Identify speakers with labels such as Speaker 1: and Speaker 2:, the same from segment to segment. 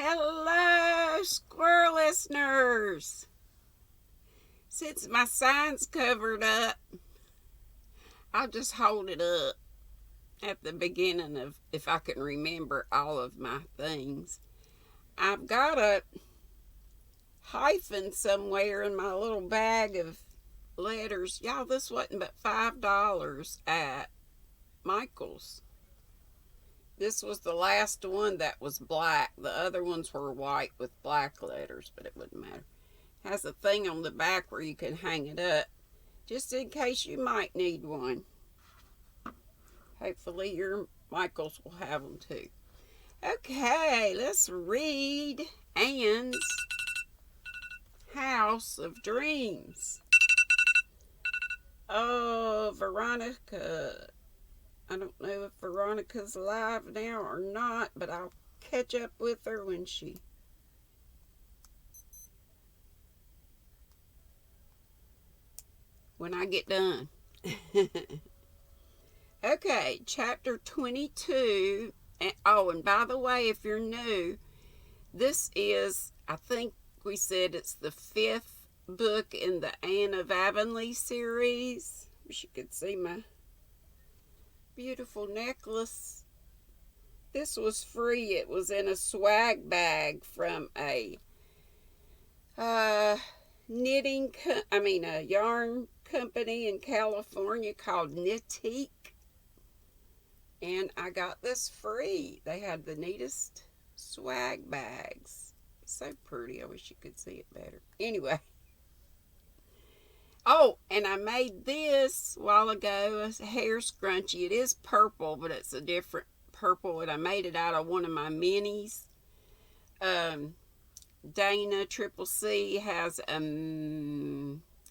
Speaker 1: Hello, squirrel listeners. Since my sign's covered up, I'll just hold it up at the beginning of, if I can remember all of my things. I've got a hyphen somewhere in my little bag of letters. Y'all, this wasn't but $5 at Michael's. This was the last one that was black. The other ones were white with black letters, but it wouldn't matter. It has a thing on the back where you can hang it up, just in case you might need one. Hopefully your Michaels will have them too. Okay, let's read Anne's House of Dreams. Oh, Veronica. I don't know if Veronica's live now or not, but I'll catch up with her when I get done. Okay, chapter 22. And by the way, if you're new, this is, I think we said it's the 5th book in the Anne of Avonlea series. Wish you could see my beautiful necklace. This was free. It was in a swag bag from a yarn company in California called Knittique. And I got this free. They had the neatest swag bags. So pretty. I wish you could see it better. Anyway. Oh, and I made this a while ago, a hair scrunchie. It is purple, but it's a different purple. And I made it out of one of my minis. Dana Triple C has a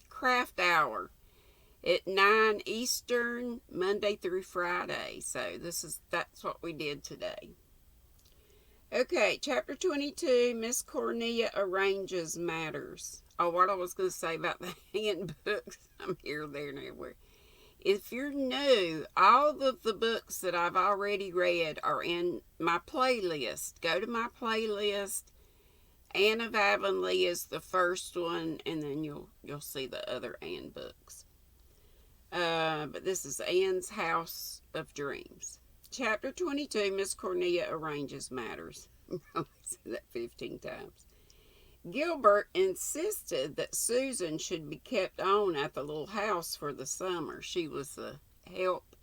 Speaker 1: craft hour at 9 Eastern, Monday through Friday. So that's what we did today. Okay, chapter 22, Miss Cornelia Arranges Matters. Oh, what I was going to say about the handbooks. I'm here, there, and everywhere. If you're new, all of the books that I've already read are in my playlist. Go to my playlist. Anne of Avonlea is the first one, and then you'll see the other Anne books. But this is Anne's House of Dreams. Chapter 22, Miss Cornelia Arranges Matters. I said that 15 times. Gilbert insisted that Susan should be kept on at the little house for the summer. She was the help.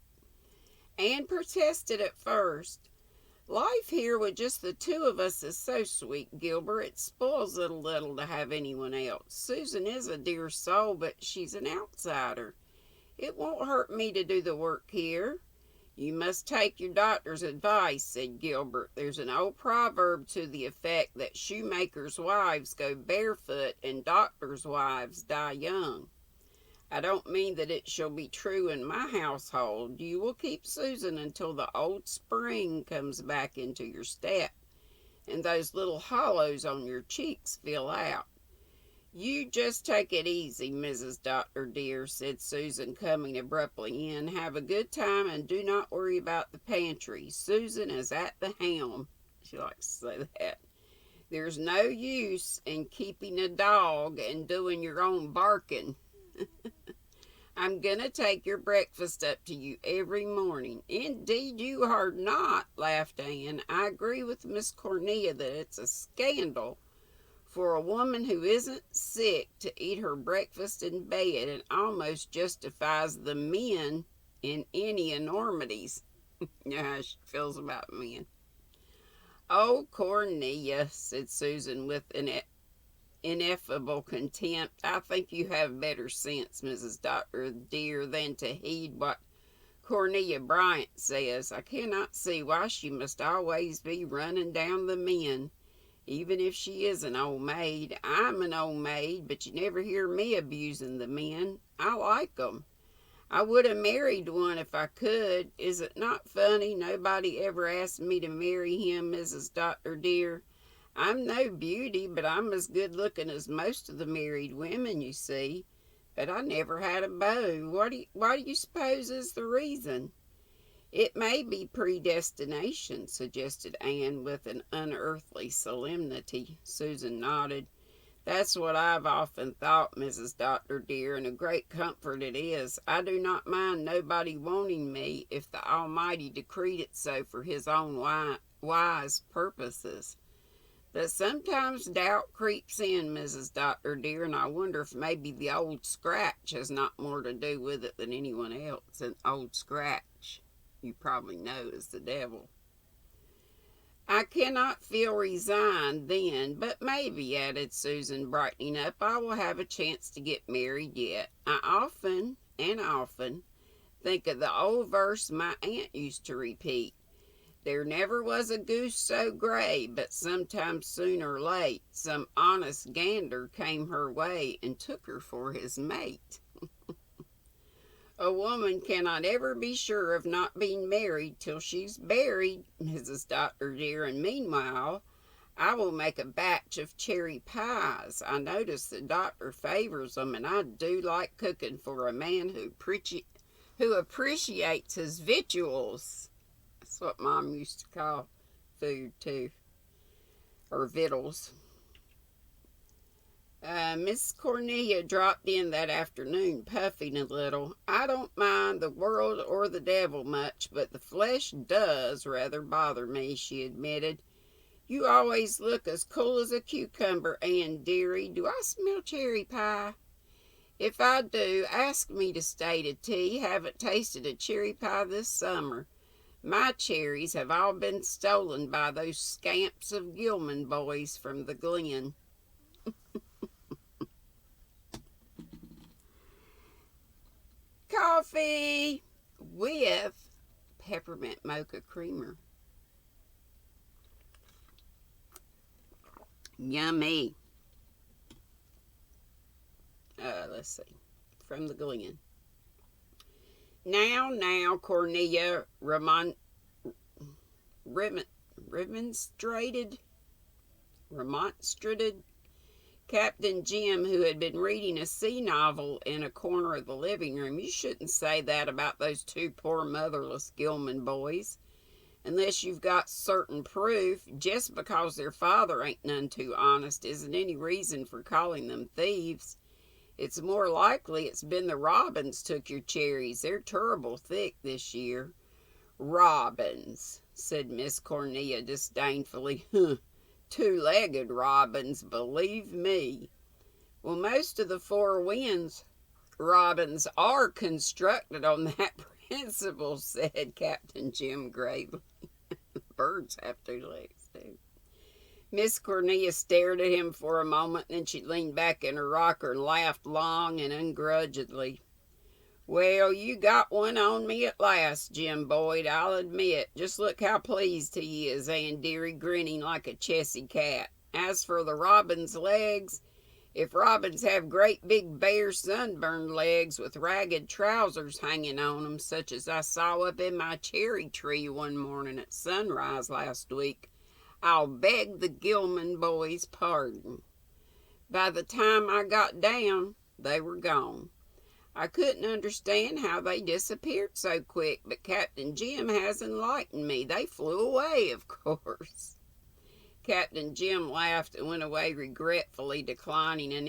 Speaker 1: Anne protested at first. Life here with just the two of us is so sweet, Gilbert. It spoils it a little to have anyone else. Susan is a dear soul, but she's an outsider. It won't hurt me to do the work here. You must take your doctor's advice, said Gilbert. There's an old proverb to the effect that shoemakers' wives go barefoot and doctors' wives die young. I don't mean that it shall be true in my household. You will keep Susan until the old spring comes back into your step and those little hollows on your cheeks fill out. You just take it easy, Mrs. Doctor dear, said Susan, coming abruptly in. Have a good time and do not worry about the pantry. Susan is at the helm. She likes to say that. There's no use in keeping a dog and doing your own barking. I'm going to take your breakfast up to you every morning. Indeed you are not, laughed Anne. I agree with Miss Cornelia that it's a scandal for a woman who isn't sick to eat her breakfast in bed, and almost justifies the men in any enormities. You know how she feels about men. Oh, Cornelia, said Susan with an ineffable contempt. I think you have better sense, Mrs. Doctor dear, than to heed what Cornelia Bryant says. I cannot see why she must always be running down the men. Even if she is an old maid. I'm an old maid, but you never hear me abusing the men. I like them. I would have married one if I could. Is it not funny nobody ever asked me to marry him, Mrs. Doctor dear? I'm no beauty, but I'm as good looking as most of the married women, you see. But I never had a beau. Why do you suppose is the reason? It may be predestination, suggested Anne with an unearthly solemnity. Susan nodded. That's what I've often thought, Mrs. Doctor dear, and a great comfort it is. I do not mind nobody wanting me if the Almighty decreed it so for his own wise purposes. But sometimes doubt creeps in, Mrs. Doctor dear, and I wonder if maybe the old scratch has not more to do with it than anyone else. An old scratch, you probably know, is the devil. I cannot feel resigned then, but maybe, added Susan, brightening up, I will have a chance to get married yet. I often and often think of the old verse my aunt used to repeat. There never was a goose so gray, but sometime soon or late, some honest gander came her way and took her for his mate. A woman cannot ever be sure of not being married till she's buried, Mrs. Doctor dear, and meanwhile I will make a batch of cherry pies. I notice the doctor favors them, and I do like cooking for a man who appreciates his victuals. That's what Mom used to call food too, or victuals. Miss Cornelia dropped in that afternoon, puffing a little. I don't mind the world or the devil much, but the flesh does rather bother me, she admitted. You always look as cool as a cucumber, Anne dearie. Do I smell cherry pie? If I do, ask me to stay to tea. Haven't tasted a cherry pie this summer. My cherries have all been stolen by those scamps of Gilman boys from the Glen. Coffee with peppermint mocha creamer. Yummy. Let's see. From the Glen. Now, Cornelia remonstrated. Captain Jim, who had been reading a sea novel in a corner of the living room. You shouldn't say that about those two poor motherless Gilman boys, unless you've got certain proof. Just because their father ain't none too honest isn't any reason for calling them thieves. It's more likely it's been the robins took your cherries. They're terrible thick this year. Robins, said Miss Cornelia disdainfully. Two-legged robins, believe me. Well, most of the Four Winds robins are constructed on that principle, said Captain Jim gravely. Birds have two legs, too. Miss Cornelia stared at him for a moment, then she leaned back in her rocker and laughed long and ungrudgingly. Well, you got one on me at last, Jim Boyd, I'll admit. Just look how pleased he is, Anne dearie, grinning like a Chessy cat. As for the robin's legs, if robins have great big bare sunburned legs with ragged trousers hanging on them, such as I saw up in my cherry tree one morning at sunrise last week, I'll beg the Gilman boys' pardon. By the time I got down, they were gone. I couldn't understand how they disappeared so quick, but Captain Jim has enlightened me. They flew away, of course. Captain Jim laughed and went away regretfully, declining an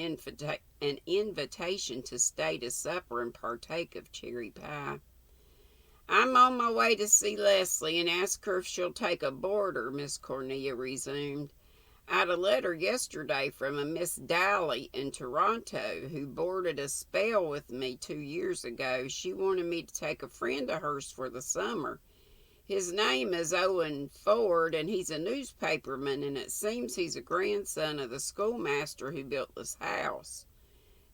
Speaker 1: invitation to stay to supper and partake of cherry pie. I'm on my way to see Leslie and ask her if she'll take a boarder, Miss Cornelia resumed. I had a letter yesterday from a Miss Dally in Toronto who boarded a spell with me 2 years ago. She wanted me to take a friend of hers for the summer. His name is Owen Ford, and he's a newspaperman, and it seems he's a grandson of the schoolmaster who built this house.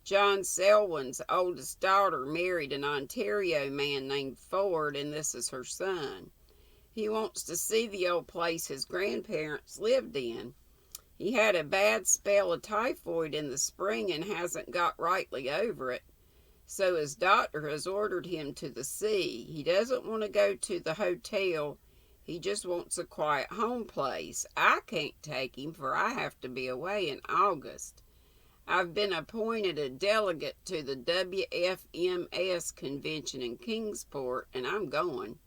Speaker 1: John Selwyn's oldest daughter married an Ontario man named Ford, and this is her son. He wants to see the old place his grandparents lived in. He had a bad spell of typhoid in the spring and hasn't got rightly over it. So his doctor has ordered him to the sea. He doesn't want to go to the hotel. He just wants a quiet home place. I can't take him, for I have to be away in August. I've been appointed a delegate to the WFMS convention in Kingsport, and I'm going.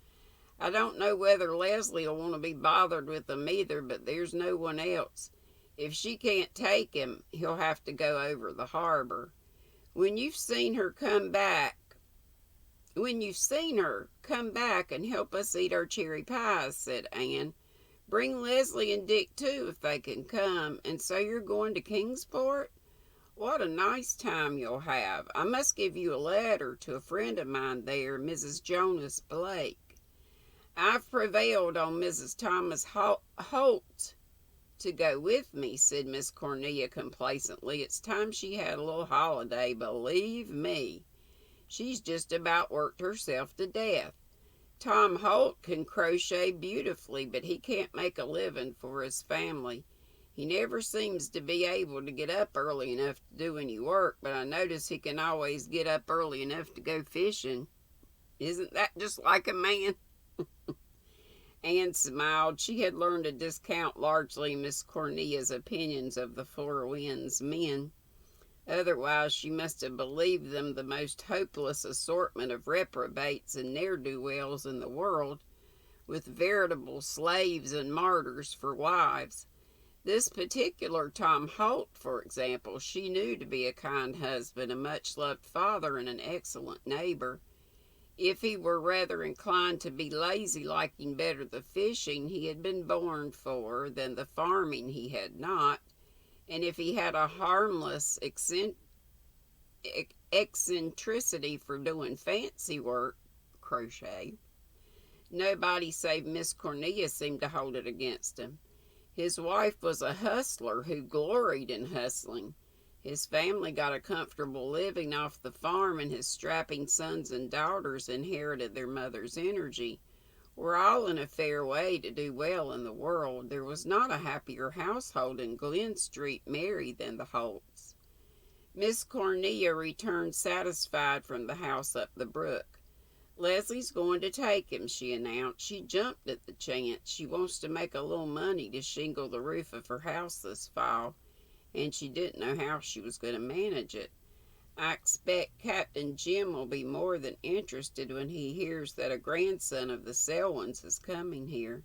Speaker 1: I don't know whether Leslie will want to be bothered with him either, but there's no one else. If she can't take him, he'll have to go over the harbor. When you've seen her, come back. When you've seen her, come back and help us eat our cherry pies, said Anne. Bring Leslie and Dick too if they can come. And so you're going to Kingsport? What a nice time you'll have. I must give you a letter to a friend of mine there, Mrs. Jonas Blake. I've prevailed on Mrs. Thomas Holt to go with me, said Miss Cornelia complacently. It's time she had a little holiday, believe me. She's just about worked herself to death. Tom Holt can crochet beautifully, but he can't make a living for his family. He never seems to be able to get up early enough to do any work, but I notice he can always get up early enough to go fishing. Isn't that just like a man? Anne smiled. She had learned to discount largely Miss Cornelia's opinions of the Four Winds men. Otherwise, she must have believed them the most hopeless assortment of reprobates and ne'er-do-wells in the world, with veritable slaves and martyrs for wives. This particular Tom Holt, for example, she knew to be a kind husband, a much-loved father, and an excellent neighbor. If he were rather inclined to be lazy, liking better the fishing he had been born for than the farming he had not, and if he had a harmless eccentricity for doing fancy work, crochet, nobody save Miss Cornelia seemed to hold it against him. His wife was a hustler who gloried in hustling. His family got a comfortable living off the farm, and his strapping sons and daughters inherited their mother's energy. We're all in a fair way to do well in the world. There was not a happier household in Glen Street, Mary, than the Holts. Miss Cornelia returned satisfied from the house up the brook. Leslie's going to take him, she announced. She jumped at the chance. She wants to make a little money to shingle the roof of her house this fall, and she didn't know how she was going to manage it. I expect Captain Jim will be more than interested when he hears that a grandson of the Selwyns is coming here.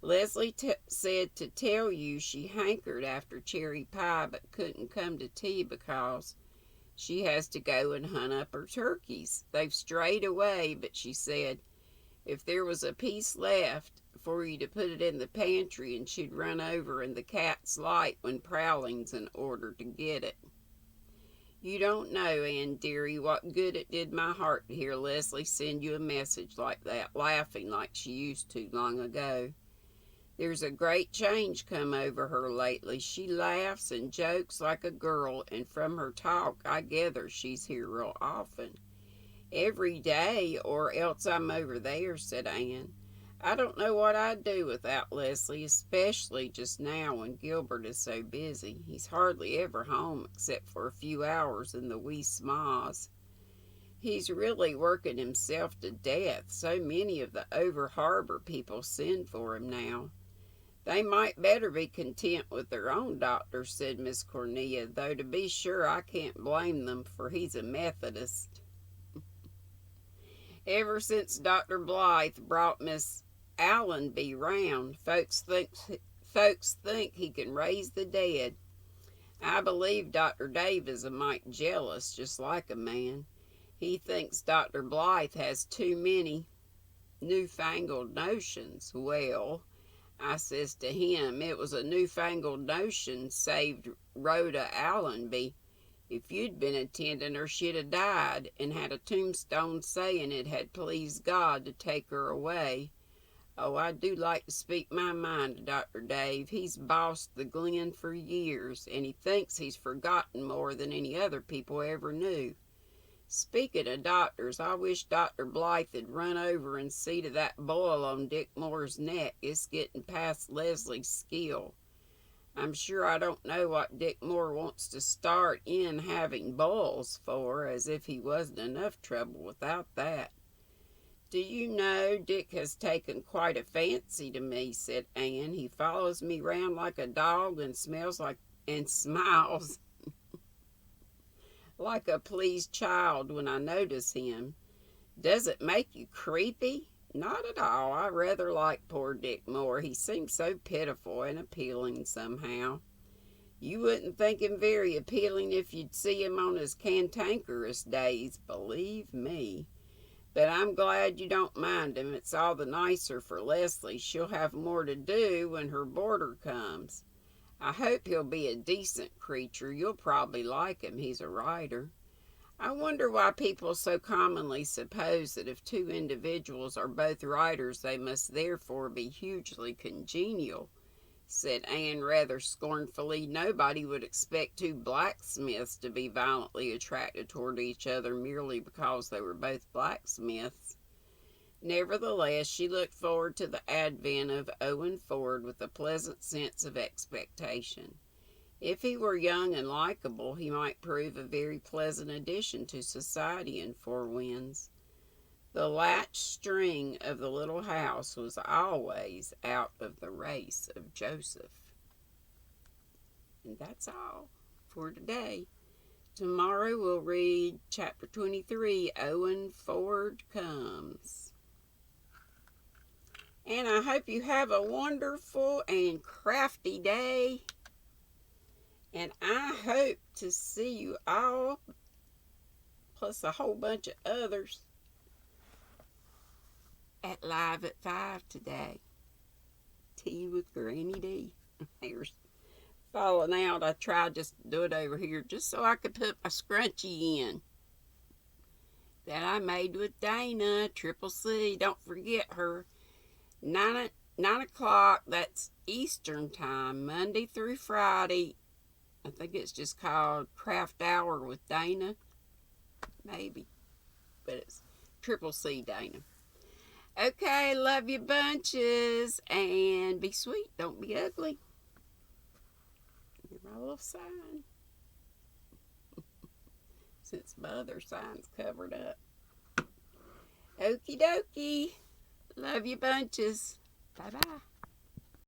Speaker 1: Leslie said to tell you she hankered after cherry pie but couldn't come to tea because she has to go and hunt up her turkeys. They've strayed away, but she said if there was a piece left for you to put it in the pantry, and she'd run over in the cat's light when prowling's in order to get it. You don't know, Anne dearie, what good it did my heart to hear Leslie send you a message like that, laughing like she used to long ago. There's a great change come over her lately. She laughs and jokes like a girl, and from her talk I gather she's here real often. Every day, or else I'm over there, said Anne. I don't know what I'd do without Leslie, especially just now when Gilbert is so busy. He's hardly ever home except for a few hours in the wee sma's. He's really working himself to death. So many of the over-harbor people send for him now. They might better be content with their own doctor, said Miss Cornelia, though to be sure I can't blame them, for he's a Methodist. Ever since Dr. Blythe brought Miss Allenby round, folks think he can raise the dead. I believe Dr. Dave is a mite jealous, just like a man. He thinks Dr. Blythe has too many newfangled notions. Well, I says to him, it was a newfangled notion saved Rhoda Allenby. If you'd been attending her, she'd have died, and had a tombstone saying it had pleased God to take her away. Oh, I do like to speak my mind to Dr. Dave. He's bossed the Glen for years, and he thinks he's forgotten more than any other people ever knew. Speaking of doctors, I wish Dr. Blythe had run over and see to that boil on Dick Moore's neck. It's getting past Leslie's skill. I'm sure I don't know what Dick Moore wants to start in having boils for, as if he wasn't enough trouble without that. Do you know, Dick has taken quite a fancy to me, said Anne. He follows me round like a dog and smiles like a pleased child when I notice him. Does it make you creepy? Not at all. I rather like poor Dick more. He seems so pitiful and appealing somehow. You wouldn't think him very appealing if you'd see him on his cantankerous days, believe me. But I'm glad you don't mind him. It's all the nicer for Leslie. She'll have more to do when her boarder comes. I hope he'll be a decent creature. You'll probably like him. He's a writer. I wonder why people so commonly suppose that if two individuals are both writers, they must therefore be hugely congenial, said Anne rather scornfully. Nobody would expect two blacksmiths to be violently attracted toward each other merely because they were both blacksmiths. Nevertheless, she looked forward to the advent of Owen Ford with a pleasant sense of expectation. If he were young and likable, he might prove a very pleasant addition to society in Four Winds. The latch string of the little house was always out of the race of Joseph. And that's all for today. Tomorrow we'll read chapter 23, Owen Ford Comes. And I hope you have a wonderful and crafty day. And I hope to see you all, plus a whole bunch of others, at Live at 5 today. Tea with GrannyDee. Hair's falling out. I tried just to do it over here just so I could put my scrunchie in that I made with Dana, Triple C. Don't forget her. 9 o'clock, that's Eastern time, Monday through Friday. I think it's just called Craft Hour with Dana. Maybe. But it's Triple C Dana. Okay, love you bunches. And be sweet. Don't be ugly. Here's my little sign. Since my other sign's covered up. Okie dokie. Love you bunches. Bye-bye.